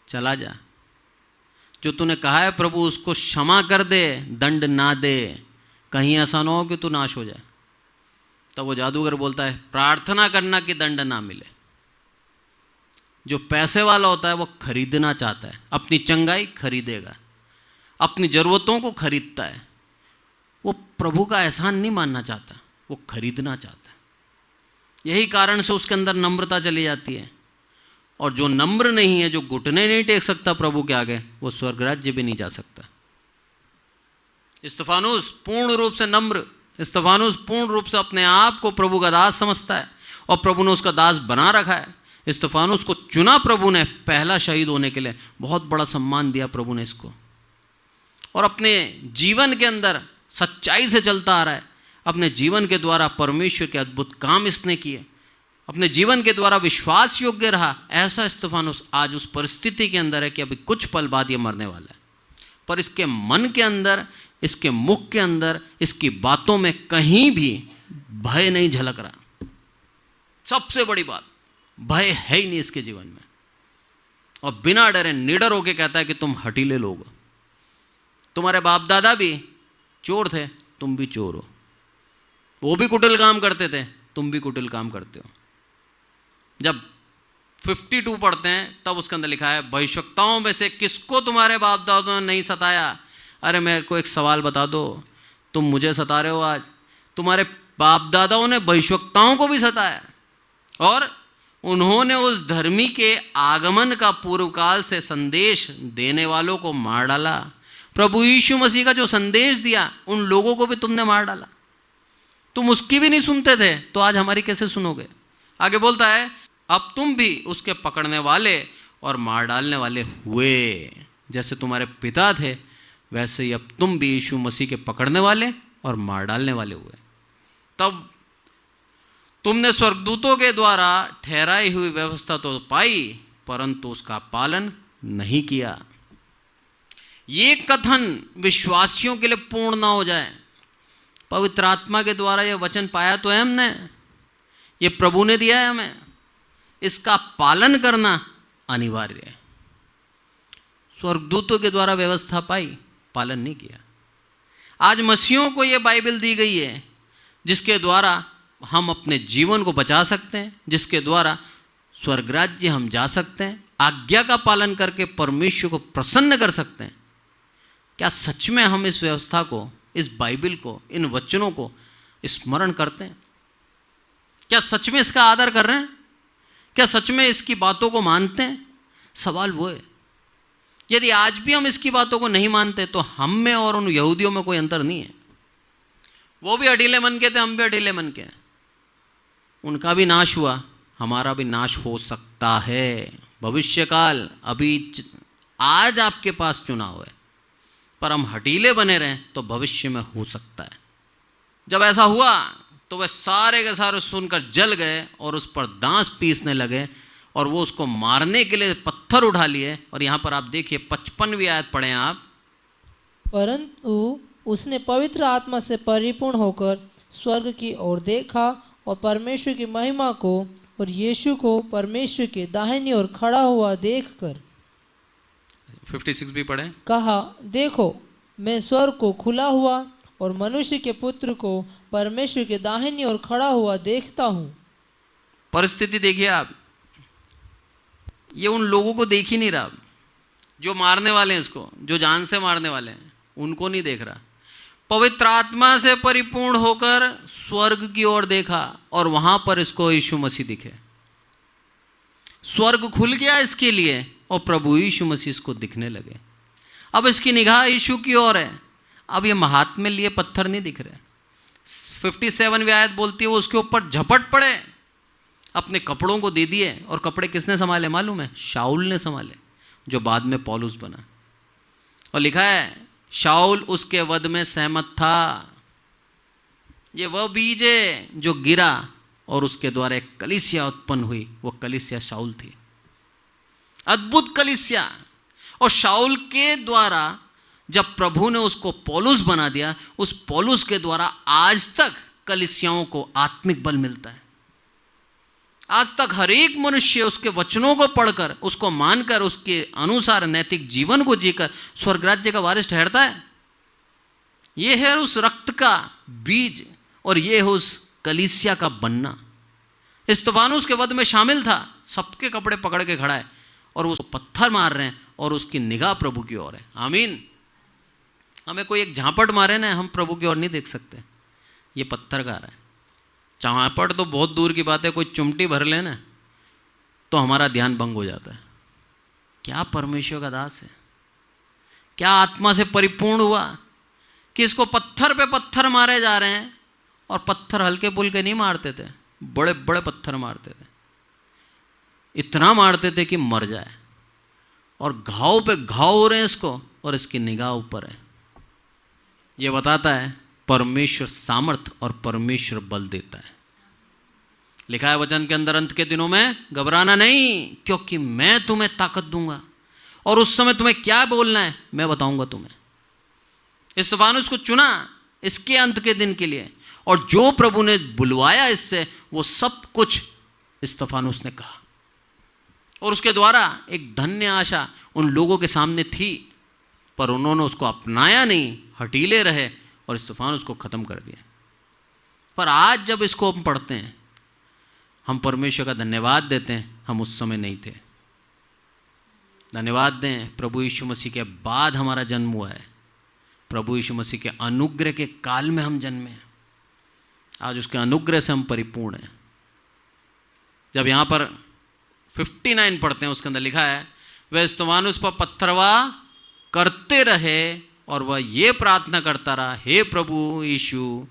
Speaker 1: चला जा, जो तूने कहा है प्रभु उसको क्षमा कर दे, दंड ना दे, कहीं ऐसा ना हो कि तू नाश हो जाए। तब वो जादूगर बोलता है, प्रार्थना करना कि दंड ना मिले। जो पैसे वाला होता है वो खरीदना चाहता है, अपनी चंगाई खरीदेगा, अपनी ज़रूरतों को खरीदता है। वो प्रभु का एहसान नहीं मानना चाहता, वो खरीदना चाहता है। यही कारण से उसके अंदर नम्रता चली जाती है। और जो नम्र नहीं है, जो घुटने नहीं टेक सकता प्रभु के आगे, वो स्वर्ग राज्य भी नहीं जा सकता। स्तिफानुस पूर्ण रूप से नम्र, स्तिफानुस पूर्ण रूप से अपने आप को प्रभु का दास समझता है और प्रभु ने उसका दास बना रखा है। स्तिफानुस को चुना प्रभु ने पहला शहीद होने के लिए, बहुत बड़ा सम्मान दिया प्रभु ने इसको। और अपने जीवन के अंदर सच्चाई से चलता आ रहा है। अपने जीवन के द्वारा परमेश्वर के अद्भुत काम इसने किए, अपने जीवन के द्वारा विश्वास योग्य रहा। ऐसा स्तिफानुस आज उस परिस्थिति के अंदर है कि अभी कुछ पल बाद ये मरने वाला है, पर इसके मन के अंदर, इसके मुख के अंदर, इसकी बातों में कहीं भी भय नहीं झलक रहा। सबसे बड़ी बात, भय है ही नहीं इसके जीवन में। और बिना डरे निडर होके कहता है कि तुम हठीले लोग हो। तुम्हारे बाप दादा भी चोर थे, तुम भी चोर हो। वो भी कुटिल काम करते थे, तुम भी कुटिल काम करते हो। जब 52 पढ़ते हैं तब उसके अंदर लिखा है, भविष्यवक्ताओं में से किसको तुम्हारे बाप दादों ने नहीं सताया। अरे मेरे को एक सवाल बता दो, तुम मुझे सता रहे हो आज, तुम्हारे बाप दादाओं ने भविष्यवक्ताओं को भी सताया और उन्होंने उस धर्मी के आगमन का पूर्व काल से संदेश देने वालों को मार डाला। प्रभु यीशु मसीह का जो संदेश दिया उन लोगों को भी तुमने मार डाला। तुम उसकी भी नहीं सुनते थे तो आज हमारी कैसे सुनोगे। आगे बोलता है, अब तुम भी उसके पकड़ने वाले और मार डालने वाले हुए। जैसे तुम्हारे पिता थे वैसे ही अब तुम भी यीशु मसीह के पकड़ने वाले और मार डालने वाले हुए। तब तुमने स्वर्गदूतों के द्वारा ठहराई हुई व्यवस्था तो पाई, परंतु उसका पालन नहीं किया। ये कथन विश्वासियों के लिए पूर्ण ना हो जाए। पवित्र आत्मा के द्वारा ये वचन पाया तो है हमने, ये प्रभु ने दिया है हमें, इसका पालन करना अनिवार्य है। स्वर्गदूतों के द्वारा व्यवस्था पाई, पालन नहीं किया। आज मसीहों को ये बाइबल दी गई है जिसके द्वारा हम अपने जीवन को बचा सकते हैं, जिसके द्वारा स्वर्ग राज्य हम जा सकते हैं, आज्ञा का पालन करके परमेश्वर को प्रसन्न कर सकते हैं। क्या सच में हम इस व्यवस्था को, इस बाइबल को, इन वचनों को स्मरण करते हैं? क्या सच में इसका आदर कर रहे हैं? क्या सच में इसकी बातों को मानते हैं? सवाल वो है। यदि आज भी हम इसकी बातों को नहीं मानते तो हम में और उन यहूदियों में कोई अंतर नहीं है। वो भी अडीले मन के थे, हम भी अडीले मन के हैं। उनका भी नाश हुआ, हमारा भी नाश हो सकता है। भविष्यकाल अभी आज आपके पास चुनाव है, पर हम हठीले बने रहें तो भविष्य में हो सकता है। जब ऐसा हुआ तो वे सारे के सारे सुनकर जल गए और उस पर दांस पीसने लगे और वो उसको मारने के लिए पत्थर उठा लिए। और यहाँ पर आप देखिए 55वीं आयत पढ़ें आप।
Speaker 2: परंतु उसने पवित्र आत्मा से परिपूर्ण होकर स्वर्ग की ओर देखा और परमेश्वर की महिमा को और यीशु को परमेश्वर के दाहिनी ओर खड़ा हुआ देखकर
Speaker 1: 56 भी पढ़ें।
Speaker 2: कहा, देखो मैं स्वर्ग को खुला हुआ और मनुष्य के पुत्र को परमेश्वर के दाहिनी ओर खड़ा हुआ देखता हूँ।
Speaker 1: परिस्थिति देखिए आप, ये उन लोगों को देख ही नहीं रहा जो मारने वाले हैं, इसको जो जान से मारने वाले हैं उनको नहीं देख रहा। पवित्र आत्मा से परिपूर्ण होकर स्वर्ग की ओर देखा और वहां पर इसको यीशु मसीह दिखे। स्वर्ग खुल गया इसके लिए और प्रभु यीशु मसीह इसको दिखने लगे। अब इसकी निगाह यीशु की ओर है। अब ये हाथ में लिए पत्थर नहीं दिख रहे। 57वीं आयत बोलती है वो उसके ऊपर झपट पड़े, अपने कपड़ों को दे दिए। और कपड़े किसने संभाले मालूम है? शाऊल ने संभाले, जो बाद में पौलुस बना। और लिखा है शाऊल उसके वध में सहमत था। ये वह बीज है जो गिरा और उसके द्वारा एक कलीसिया उत्पन्न हुई। वो कलीसिया शाऊल थी, अद्भुत कलीसिया। और शाऊल के द्वारा जब प्रभु ने उसको पौलुस बना दिया, उस पौलुस के द्वारा आज तक कलीसियाओं को आत्मिक बल मिलता है। आज तक हर एक मनुष्य उसके वचनों को पढ़कर, उसको मानकर, उसके अनुसार नैतिक जीवन को जीकर स्वर्ग राज्य का वारिस ठहरता है। यह है उस रक्त का बीज और यह है उस कलीसिया का बनना। स्तिफानुस के वध में शामिल था, सबके कपड़े पकड़ के खड़ा है और वो पत्थर मार रहे हैं और उसकी निगाह प्रभु की ओर है। आमीन। हमें कोई एक झापट मारे ना, हम प्रभु की ओर नहीं देख सकते। ये पत्थर का रहा है। झापट तो बहुत दूर की बात है, कोई चुमटी भर लेना तो हमारा ध्यान भंग हो जाता है। क्या परमेश्वर का दास है, क्या आत्मा से परिपूर्ण हुआ कि इसको पत्थर पे पत्थर मारे जा रहे हैं। और पत्थर हल्के पुल्के नहीं मारते थे, बड़े बड़े पत्थर मारते थे। इतना मारते थे कि मर जाए। और घाव पे घाव हो रहे हैं इसको, और इसकी निगाह ऊपर है। ये बताता है परमेश्वर सामर्थ और परमेश्वर बल देता है। लिखा है वचन के अंदर, अंत के दिनों में घबराना नहीं, क्योंकि मैं तुम्हें ताकत दूंगा। और उस समय तुम्हें क्या बोलना है मैं बताऊंगा तुम्हें। स्तिफानुस को चुना इसके अंत के दिन के लिए, और जो प्रभु ने बुलवाया इससे, वो सब कुछ स्तिफानुस ने कहा। और उसके द्वारा एक धन्य आशा उन लोगों के सामने थी, पर उन्होंने उसको अपनाया नहीं, हटीले रहे और स्तिफानुस को ख़त्म कर दिया। पर आज जब इसको हम पढ़ते हैं, हम परमेश्वर का धन्यवाद देते हैं, हम उस समय नहीं थे। धन्यवाद दें, प्रभु यीशु मसीह के बाद हमारा जन्म हुआ है। प्रभु यीशु मसीह के अनुग्रह के काल में हम जन्मे हैं। आज उसके अनुग्रह से हम परिपूर्ण हैं। जब यहाँ पर 59 पढ़ते हैं, उसके अंदर लिखा है, वह स्तिफानुस पर पत्थरवाह करते रहे और वह ये प्रार्थना करता रहा, हे प्रभु यीशु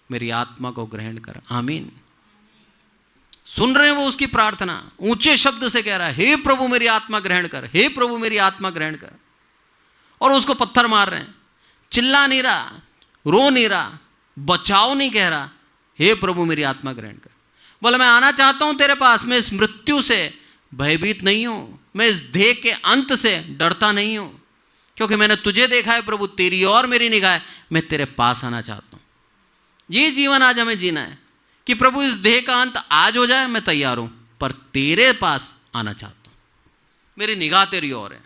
Speaker 1: मेरी आत्मा को ग्रहण कर। आमीन। सुन रहे हैं वो उसकी प्रार्थना, ऊंचे शब्द से कह रहा है, हे प्रभु मेरी आत्मा ग्रहण कर, हे प्रभु मेरी आत्मा ग्रहण कर। और उसको पत्थर मार रहे हैं, चिल्ला नहीं रहा, रो नहीं रहा, बचाओ नहीं कह रहा, हे प्रभु मेरी आत्मा ग्रहण कर। बोला मैं आना चाहता हूं तेरे पास, मैं इस मृत्यु से भयभीत नहीं हूं, मैं इस देह के अंत से डरता नहीं हूं, क्योंकि मैंने तुझे देखा है प्रभु, तेरी और मेरी निगाह है, मैं तेरे पास आना चाहता हूं। ये जीवन आज हमें जीना है कि प्रभु इस देह का अंत आज हो जाए, मैं तैयार हूं, पर तेरे पास आना चाहता हूं, मेरी निगाह तेरी ओर है।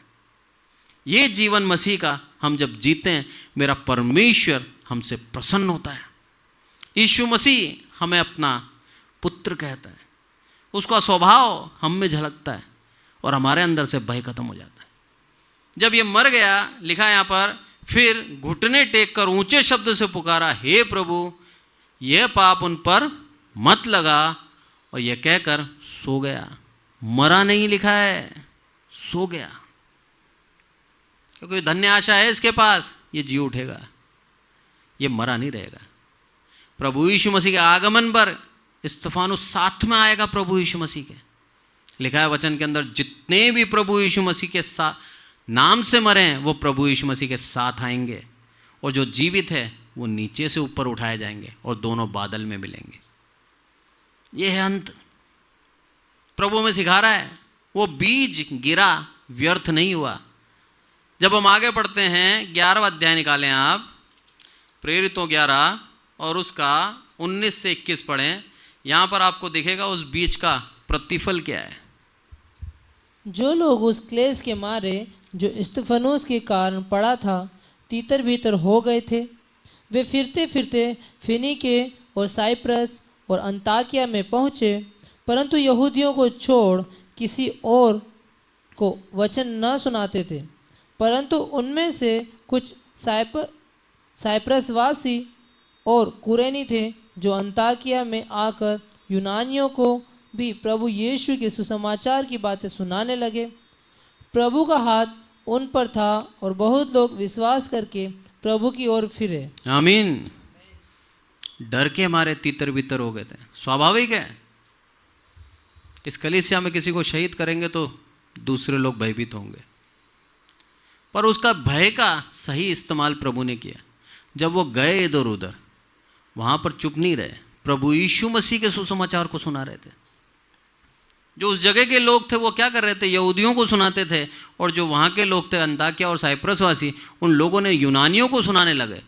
Speaker 1: ये जीवन मसीह का हम जब जीते हैं, मेरा परमेश्वर हमसे प्रसन्न होता है। यीशु मसीह हमें अपना पुत्र कहता है, उसका स्वभाव हम में झलकता है और हमारे अंदर से भय खत्म हो जाता है। जब ये मर गया, लिखा है यहाँ पर, फिर घुटने टेक कर ऊंचे शब्द से पुकारा, हे प्रभु यह पाप उन पर मत लगा, और यह कहकर सो गया। मरा नहीं लिखा है, सो गया, क्योंकि धन्य आशा है इसके पास, ये जी उठेगा, ये मरा नहीं रहेगा। प्रभु यीशु मसीह के आगमन पर स्तिफानुस साथ में आएगा प्रभु यीशु मसीह के। लिखा है वचन के अंदर, जितने भी प्रभु यीशु मसीह के साथ नाम से मरे हैं वो प्रभु यीशु मसीह के साथ आएंगे, और जो जीवित है वो नीचे से ऊपर उठाए जाएंगे और दोनों बादल में मिलेंगे। ये है अंत। प्रभु में सिखा रहा है वो बीज गिरा, व्यर्थ नहीं हुआ। जब हम आगे बढ़ते हैं, 11वां अध्याय निकालें आप, प्रेरितों 11 और उसका 19 से 21 पढ़ें। यहाँ पर आपको दिखेगा उस बीज का प्रतिफल क्या है।
Speaker 2: जो लोग उस क्लेश के मारे जो स्तिफनुस के कारण पड़ा था तीतर भीतर हो गए थे, वे फिरते फिरते फिनीके और साइप्रस और अंताकिया में पहुँचे, परंतु यहूदियों को छोड़ किसी और को वचन न सुनाते थे। परंतु उनमें से कुछ साइप्रसवासी और कुरेनी थे जो अंताकिया में आकर यूनानियों को भी प्रभु यीशु के सुसमाचार की बातें सुनाने लगे। प्रभु का हाथ उन पर था और बहुत लोग विश्वास करके प्रभु की ओर फिरे।
Speaker 1: आमीन। डर के हमारे तीतर बितर हो गए थे, स्वाभाविक है। इस कलीसिया में किसी को शहीद करेंगे तो दूसरे लोग भयभीत होंगे, पर उसका भय का सही इस्तेमाल प्रभु ने किया। जब वो गए इधर उधर, वहाँ पर चुप नहीं रहे, प्रभु यीशु मसीह के सुसमाचार को सुना रहे थे। जो उस जगह के लोग थे वो क्या कर रहे थे, यहूदियों को सुनाते थे, और जो वहाँ के लोग थे अंताकिया और साइप्रस वासी, उन लोगों ने यूनानियों को सुनाने लगे।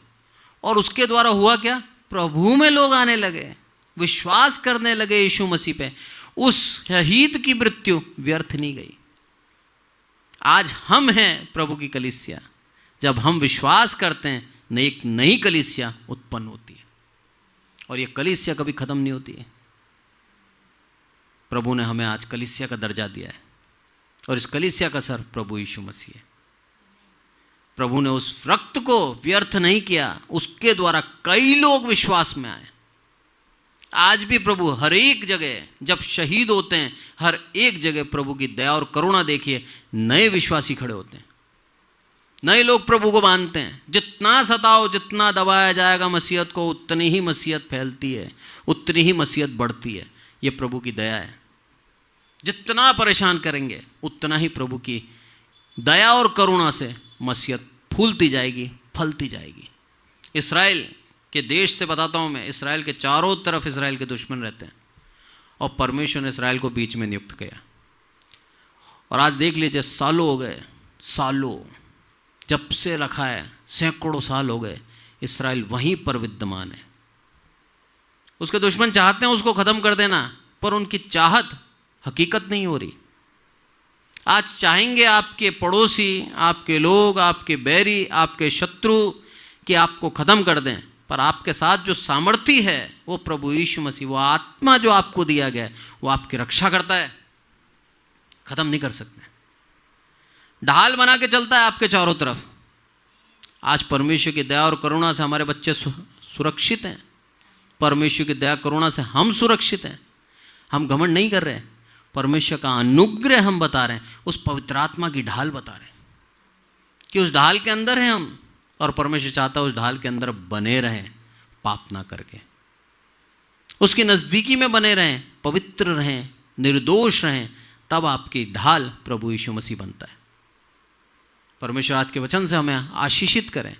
Speaker 1: और उसके द्वारा हुआ क्या, प्रभु में लोग आने लगे, विश्वास करने लगे यीशु मसीह पे। उस शहीद की मृत्यु व्यर्थ नहीं गई। आज हम हैं प्रभु की कलीसिया। जब हम विश्वास करते हैं, एक नई कलीसिया उत्पन्न होती है, और ये कलीसिया कभी खत्म नहीं होती है। प्रभु ने हमें आज कलीसिया का दर्जा दिया है, और इस कलीसिया का सर प्रभु यीशु मसीह है। प्रभु ने उस रक्त को व्यर्थ नहीं किया, उसके द्वारा कई लोग विश्वास में आए। आज भी प्रभु हर एक जगह जब शहीद होते हैं, हर एक जगह प्रभु की दया और करुणा देखिए, नए विश्वासी खड़े होते हैं, नए लोग प्रभु को मानते हैं। जितना सताओ, जितना दबाया जाएगा मसीहत को, उतनी ही मसीहत फैलती है, उतनी ही मसीहत बढ़ती है। ये प्रभु की दया है। जितना परेशान करेंगे, उतना ही प्रभु की दया और करुणा से मसीहत फूलती जाएगी, फलती जाएगी। इस्राएल के देश से बताता हूँ मैं, इस्राएल के चारों तरफ इस्राएल के दुश्मन रहते हैं, और परमेश्वर ने इस्राएल को बीच में नियुक्त किया। और आज देख लीजिए, सालों हो गए, सालों जब से रखा है, सैकड़ों साल हो गए, इस्राएल वहीं पर विद्यमान है। उसके दुश्मन चाहते हैं उसको ख़त्म कर देना, पर उनकी चाहत हकीकत नहीं हो रही। आज चाहेंगे आपके पड़ोसी, आपके लोग, आपके बैरी, आपके शत्रु कि आपको ख़त्म कर दें, पर आपके साथ जो सामर्थ्य है वो प्रभु यीशु मसीह, वो आत्मा जो आपको दिया गया है, वो आपकी रक्षा करता है, ख़त्म नहीं कर सकते। ढाल बना के चलता है आपके चारों तरफ। आज परमेश्वर की दया और करुणा से हमारे बच्चे सुरक्षित हैं। परमेश्वर की दया करुणा से हम सुरक्षित हैं। हम घमंड नहीं कर रहे, परमेश्वर का अनुग्रह हम बता रहे हैं, उस पवित्र आत्मा की ढाल बता रहे हैं कि उस ढाल के अंदर हैं हम, और परमेश्वर चाहता है उस ढाल के अंदर बने रहें, पाप ना करके, उसकी नज़दीकी में बने रहें, पवित्र रहें, निर्दोष रहें। तब आपकी ढाल प्रभु यीशु मसीह बनता है। परमेश्वर आज के वचन से हमें आशीषित करें,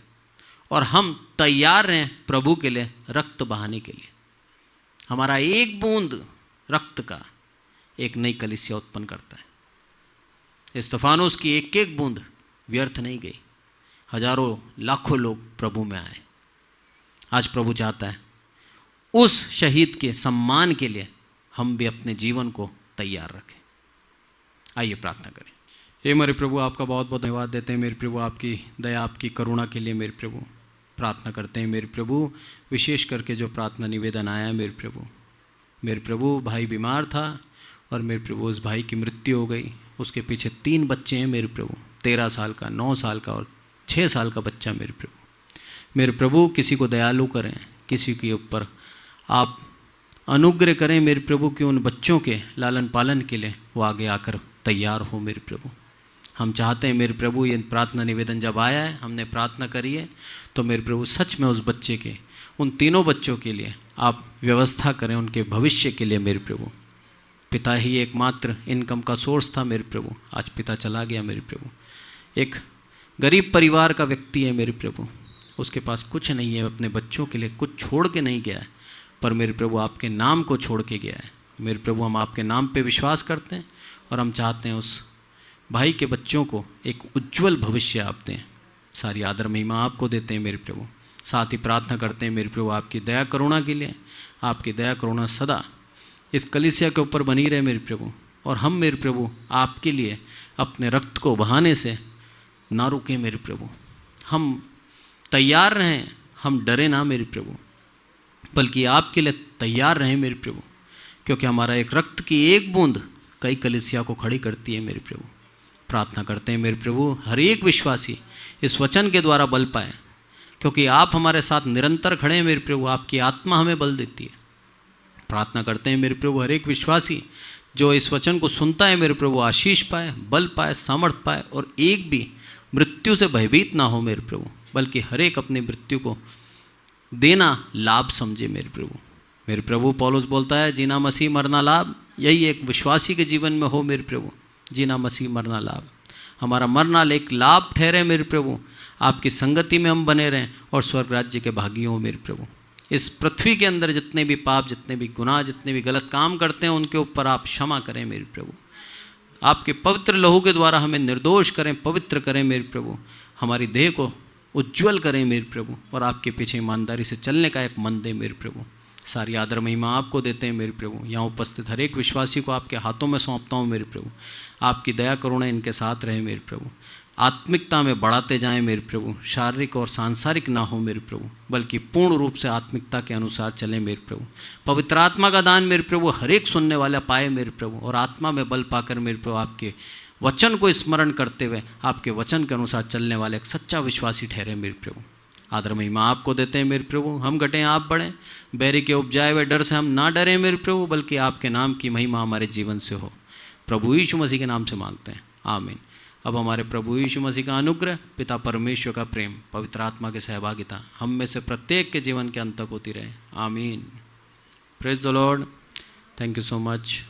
Speaker 1: और हम तैयार रहें प्रभु के लिए रक्त बहाने के लिए। हमारा एक बूंद रक्त का एक नई कलीसिया उत्पन्न करता है। स्तिफानुस की एक एक बूंद व्यर्थ नहीं गई। हजारों लाखों लोग प्रभु में आए। आज प्रभु चाहता है उस शहीद के सम्मान के लिए हम भी अपने जीवन को तैयार रखें। आइए प्रार्थना करें। हे मेरे प्रभु, आपका बहुत बहुत धन्यवाद देते हैं मेरे प्रभु, आपकी दया, आपकी करुणा के लिए मेरे प्रभु। प्रार्थना करते हैं मेरे प्रभु, विशेष करके जो प्रार्थना निवेदन आया मेरे प्रभु भाई बीमार था, और मेरे प्रभु उस भाई की मृत्यु हो गई। उसके पीछे 3 बच्चे हैं मेरे प्रभु, 13 साल का, 9 साल का और 6 साल का बच्चा मेरे प्रभु किसी को दयालु करें, किसी के ऊपर आप अनुग्रह करें मेरे प्रभु, कि उन बच्चों के लालन पालन के लिए वो आगे आकर तैयार हो मेरे प्रभु। हम चाहते हैं मेरे प्रभु, ये प्रार्थना निवेदन जब आया है, हमने प्रार्थना करी है, तो मेरे प्रभु सच में उस बच्चे के, उन तीनों बच्चों के लिए आप व्यवस्था करें, उनके भविष्य के लिए मेरे प्रभु। पिता ही एकमात्र इनकम का सोर्स था मेरे प्रभु, आज पिता चला गया मेरे प्रभु। एक गरीब परिवार का व्यक्ति है मेरे प्रभु, उसके पास कुछ नहीं है, अपने बच्चों के लिए कुछ छोड़ के नहीं गया है, पर मेरे प्रभु आपके नाम को छोड़ के गया है। मेरे प्रभु हम आपके नाम पे विश्वास करते हैं, और हम चाहते हैं उस भाई के बच्चों को एक उज्जवल भविष्य आप दें। सारी आदर महिमा आपको देते हैं मेरे प्रभु। साथ ही प्रार्थना करते हैं मेरे प्रभु आपकी दया करुणा के लिए। आपकी दया करुणा सदा इस कलीसिया के ऊपर बनी रहे मेरे प्रभु, और हम मेरे प्रभु आपके लिए अपने रक्त को बहाने से ना रुकें मेरे प्रभु। हम तैयार रहें, हम डरे ना मेरे प्रभु, बल्कि आपके लिए तैयार रहें मेरे प्रभु, क्योंकि हमारा एक रक्त की एक बूंद कई कलीसिया को खड़ी करती है मेरे प्रभु। प्रार्थना करते हैं मेरे प्रभु हर एक विश्वासी इस वचन के द्वारा बल पाए, क्योंकि आप हमारे साथ निरंतर खड़े हैं मेरे प्रभु। आपकी आत्मा हमें बल देती है। प्रार्थना करते हैं मेरे प्रभु हर एक विश्वासी जो इस वचन को सुनता है मेरे प्रभु आशीष पाए, बल पाए, सामर्थ पाए, और एक भी मृत्यु से भयभीत ना हो मेरे प्रभु, बल्कि हर एक अपनी मृत्यु को देना लाभ समझे मेरे प्रभु। मेरे प्रभु पौलुस बोलता है जीना मसीह मरना लाभ, यही एक विश्वासी के जीवन में हो मेरे प्रभु। जीना मसीह मरना लाभ, हमारा मरना एक लाभ ठहरे मेरे प्रभु। आपकी संगति में हम बने रहें और स्वर्ग राज्य के भागी हों मेरे प्रभु। इस पृथ्वी के अंदर जितने भी पाप, जितने भी गुनाह, जितने भी गलत काम करते हैं उनके ऊपर आप क्षमा करें मेरे प्रभु। आपके पवित्र लहू के द्वारा हमें निर्दोष करें, पवित्र करें मेरे प्रभु। हमारी देह को उज्ज्वल करें मेरे प्रभु, और आपके पीछे ईमानदारी से चलने का एक मन दें मेरे प्रभु। सारी आदर महिमा आपको देते हैं मेरे प्रभु। यहाँ उपस्थित हर एक विश्वासी को आपके हाथों में सौंपता हूँ मेरे प्रभु। आपकी दया करुणा इनके साथ रहे मेरे प्रभु। आत्मिकता में बढ़ाते जाएं मेरे प्रभु, शारीरिक और सांसारिक ना हो मेरे प्रभु, बल्कि पूर्ण रूप से आत्मिकता के अनुसार चलें मेरे प्रभु। पवित्र आत्मा का दान मेरे प्रभु हर एक सुनने वाला पाए मेरे प्रभु, और आत्मा में बल पाकर मेरे प्रभु आपके वचन को स्मरण करते हुए आपके वचन के अनुसार चलने वाले एक सच्चा विश्वासी ठहरे मेरे प्रभु। आदर महिमा आपको देते हैं मेरे प्रभु। हम घटें आप बढ़ें, बैरी के उपजाए हुए डर से हम ना डरें मेरे प्रभु, बल्कि आपके नाम की महिमा हमारे जीवन से हो। प्रभु यीशु मसीह के नाम से मांगते हैं, आमीन। अब हमारे प्रभु यीशु मसीह का अनुग्रह, पिता परमेश्वर का प्रेम, पवित्र आत्मा की सहभागिता हम में से प्रत्येक के जीवन के अंत तक होती रहे, आमीन। Praise the Lord. Thank you so much.